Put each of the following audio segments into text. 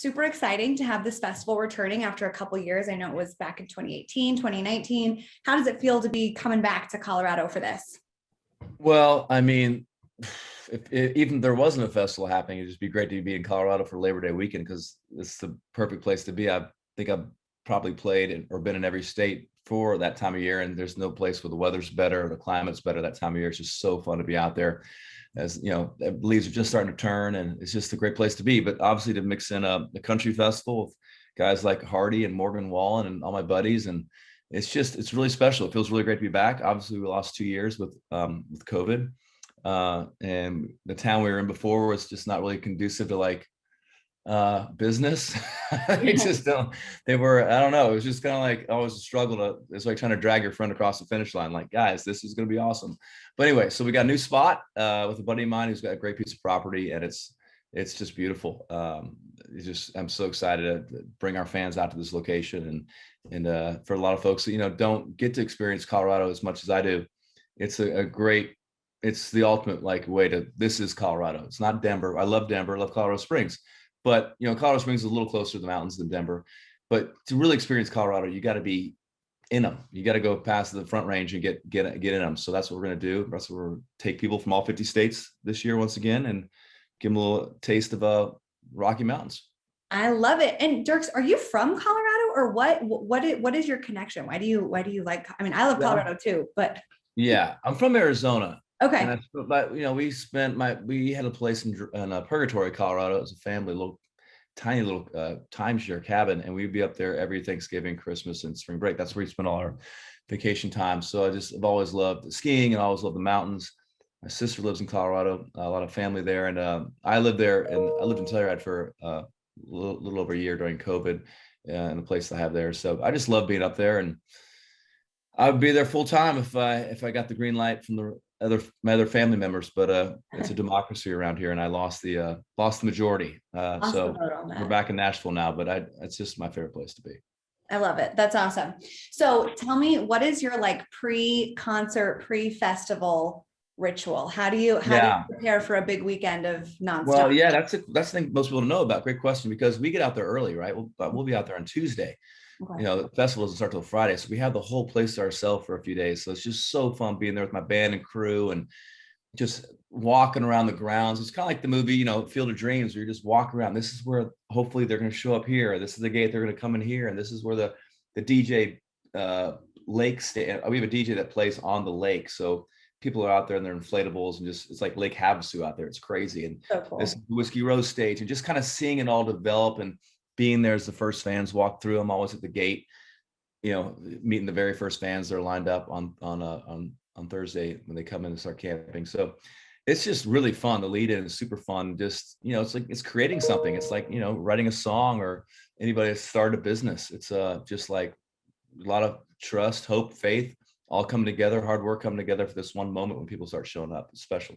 super exciting to have this festival returning after a couple years. I know it was back in 2018, 2019. How does it feel to be coming back to Colorado for this? Well, I mean, if even there wasn't a festival happening, it'd just be great to be in Colorado for Labor Day weekend because it's the perfect place to be. I think I've probably played or been in every state for that time of year, and there's no place where the weather's better, the climate's better that time of year. It's just so fun to be out there. As you know, the leaves are just starting to turn, and it's just a great place to be. But obviously, to mix in a country festival with guys like Hardy and Morgan Wallen and all my buddies, and it's really special. It feels really great to be back. Obviously, we lost 2 years with COVID, and the town we were in before was just not really conducive to like business. They just don't, they were, I don't know, it was just kind of like always a struggle to, it's like trying to drag your friend across the finish line, like, guys, this is going to be awesome. But anyway, so we got a new spot with a buddy of mine who's got a great piece of property, and it's just beautiful. I'm so excited to bring our fans out to this location, and for a lot of folks that don't get to experience Colorado as much as I do, it's a great, it's the ultimate like way to, this is Colorado. It's not Denver. I love Denver. I love Colorado Springs. But Colorado Springs is a little closer to the mountains than Denver. But to really experience Colorado, you got to be in them. You got to go past the Front Range and get in them. So that's what we're going to do. That's what we're take people from all 50 states this year once again and give them a little taste of Rocky Mountains. I love it. And Dierks, are you from Colorado, or what is your connection? Why do you like? I mean, I love Colorado too, but yeah, I'm from Arizona. Okay. But we had a place in Purgatory, Colorado. It was a family, tiny little timeshare cabin, and we'd be up there every Thanksgiving, Christmas, and spring break. That's where we spent all our vacation time. So I've always loved skiing and always loved the mountains. My sister lives in Colorado, a lot of family there, and I lived there, and I lived in Telluride for a little over a year during COVID, in the place I have there. So I just love being up there, and I would be there full time if I got the green light from my other family members. But it's a democracy around here, and I lost the majority. So we're back in Nashville now, but it's just my favorite place to be. I love it. That's awesome. So tell me, what is your like pre-concert, pre-festival ritual? How do you prepare for a big weekend of nonstop? Well, yeah, that's the thing most people don't know about. Great question, because we get out there early, right? We'll be out there on Tuesday. Okay. The festival doesn't start till Friday, so we have the whole place to ourselves for a few days. So it's just so fun being there with my band and crew and just walking around the grounds. It's kind of like the movie, Field of Dreams, where you just walk around. This is where hopefully they're going to show up here. This is the gate they're going to come in here, and this is where the DJ lake stay. We have a DJ that plays on the lake, so people are out there in their inflatables, and just it's like Lake Havasu out there. It's crazy, and so cool. This Whiskey Rose stage, and just kind of seeing it all develop and being there as the first fans walk through. I'm always at the gate, meeting the very first fans that are lined up on Thursday when they come in and start camping. So it's just really fun. The lead in is super fun. Just, it's like, it's creating something. It's like, writing a song, or anybody that started a business. It's just like a lot of trust, hope, faith, all come together, hard work come together for this one moment when people start showing up. It's special.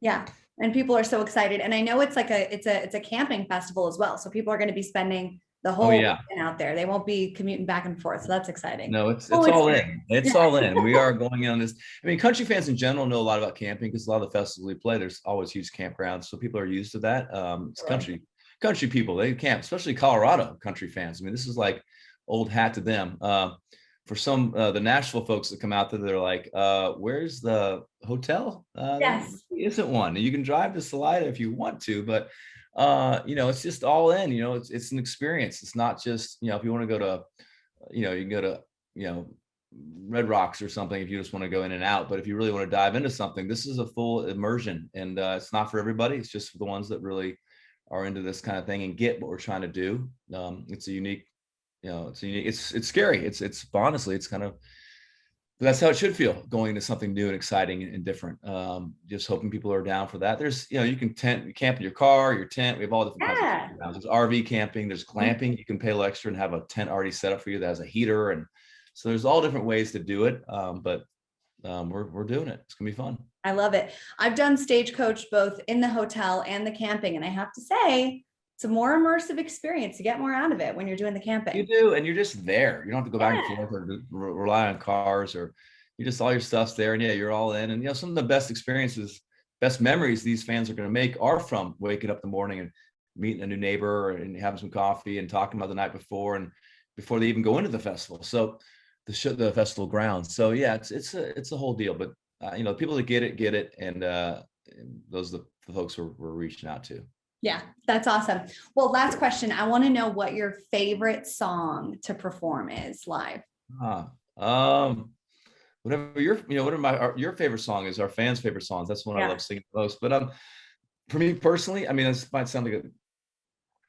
Yeah. And people are so excited. And I know it's like it's a camping festival as well. So people are going to be spending the whole weekend out there. They won't be commuting back and forth. So that's exciting. No, it's all in. It's all in. We are going in on this. I mean, country fans in general know a lot about camping because a lot of the festivals we play, there's always huge campgrounds. So people are used to that. It's country people, they camp, especially Colorado country fans. I mean, this is like old hat to them. For some, the Nashville folks that come out there, they're like, where's the hotel? Yes. There isn't one. You can drive to Salida if you want to, but it's just all in, it's an experience. It's not just, if you want to go to, you can go to, Red Rocks or something if you just want to go in and out. But if you really want to dive into something, this is a full immersion, and it's not for everybody. It's just for the ones that really are into this kind of thing and get what we're trying to do. It's a unique, it's scary. It's honestly, it's kind of, that's how it should feel, going to something new and exciting and different. Just hoping people are down for that. There's, you can camp in your car, your tent. We have all different kinds of. There's RV camping, there's glamping. You can pay a little extra and have a tent already set up for you that has a heater. And so there's all different ways to do it. But we're doing it. It's gonna be fun. I love it. I've done Stagecoach both in the hotel and the camping. And I have to say, it's a more immersive experience. You get more out of it when you're doing the camping. You do, and you're just there. You don't have to go back and forth or rely on cars, or you just, all your stuff's there, and you're all in. And some of the best experiences, best memories these fans are going to make are from waking up in the morning and meeting a new neighbor and having some coffee and talking about the night before and before they even go into the festival. So the festival grounds. So yeah, it's a whole deal. But you know, people that get it, and those are the folks we're reaching out to. Yeah, that's awesome. Well, last question. I want to know what your favorite song to perform is live. Whatever your favorite song is, our fans' favorite songs. That's one I love singing the most. But for me personally, I mean, this might sound like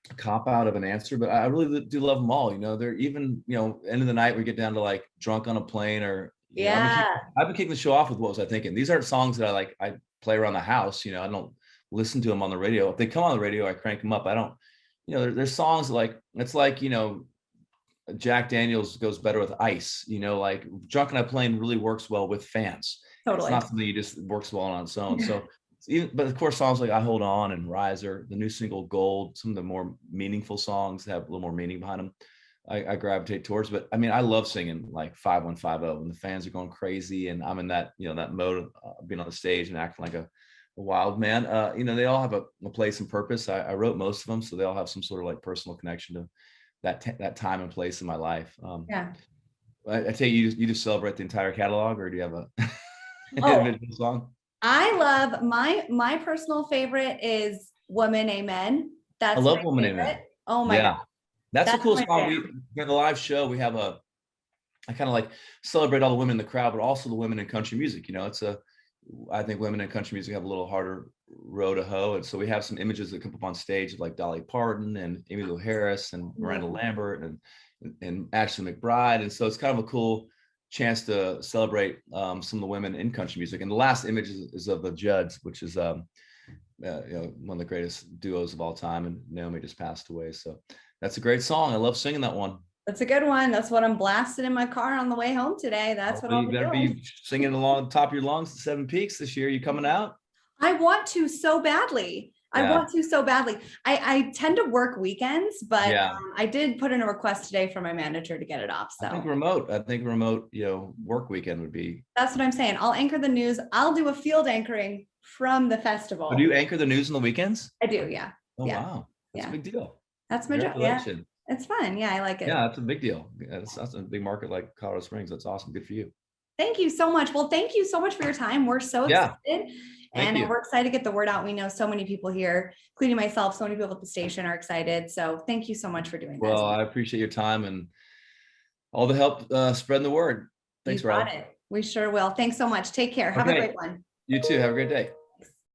a cop out of an answer, but I really do love them all. You know, they're even, you know, end of the night we get down to like Drunk on a Plane, or I've been kicking the show off with What Was I Thinking. These aren't songs that I play around the house. You know, I don't listen to them on the radio. If they come on the radio, I crank them up. I don't, you know, there's songs like, it's like, you know, Jack Daniels goes better with ice, you know, like Drunk on a Plane really works well with fans. Totally. It's not something you just works well on its own. So but of course, songs like I Hold On and Riser, the new single Gold, some of the more meaningful songs that have a little more meaning behind them, I gravitate towards. But I mean, I love singing like 5150 when the fans are going crazy and I'm in that, you know, that mode of being on the stage and acting like a wild man. You know, they all have a place and purpose. I wrote most of them, so they all have some sort of like personal connection to that time and place in my life. I tell you, you just celebrate the entire catalog, or do you have a individual song? I love my personal favorite is Woman Amen. That's I love Woman Amen. Oh my God. That's a cool song. We have a live show. We have I kind of like celebrate all the women in the crowd, but also the women in country music. You know, I think women in country music have a little harder row to hoe. And so we have some images that come up on stage of like Dolly Parton and Emmylou Harris and Miranda Lambert and Ashley McBryde. And so it's kind of a cool chance to celebrate some of the women in country music. And the last image is of the Judds, which is you know, one of the greatest duos of all time. And Naomi just passed away. So that's a great song. I love singing that one. That's a good one. That's what I'm blasting in my car on the way home today. That's what I'll be doing. Be singing along the top of your lungs to Seven Peaks this year. You coming out? I want to so badly. I want to so badly. I tend to work weekends, but I did put in a request today for my manager to get it off. So I think remote, you know, work weekend would be. That's what I'm saying. I'll anchor the news. I'll do a field anchoring from the festival. Oh, do you anchor the news on the weekends? I do. Yeah. Oh, wow. That's a big deal. That's my job. Yeah. It's fun. Yeah. I like it. Yeah. That's a big deal. That's a big market like Colorado Springs. That's awesome. Good for you. Thank you so much. Well, thank you so much for your time. We're so excited. And we're excited to get the word out. We know so many people here, including myself, so many people at the station are excited. So thank you so much for doing this. Well, I appreciate your time and all the help spreading the word. Thanks, Rob. We sure will. Thanks so much. Take care. Have a great one. You too. Have a great day.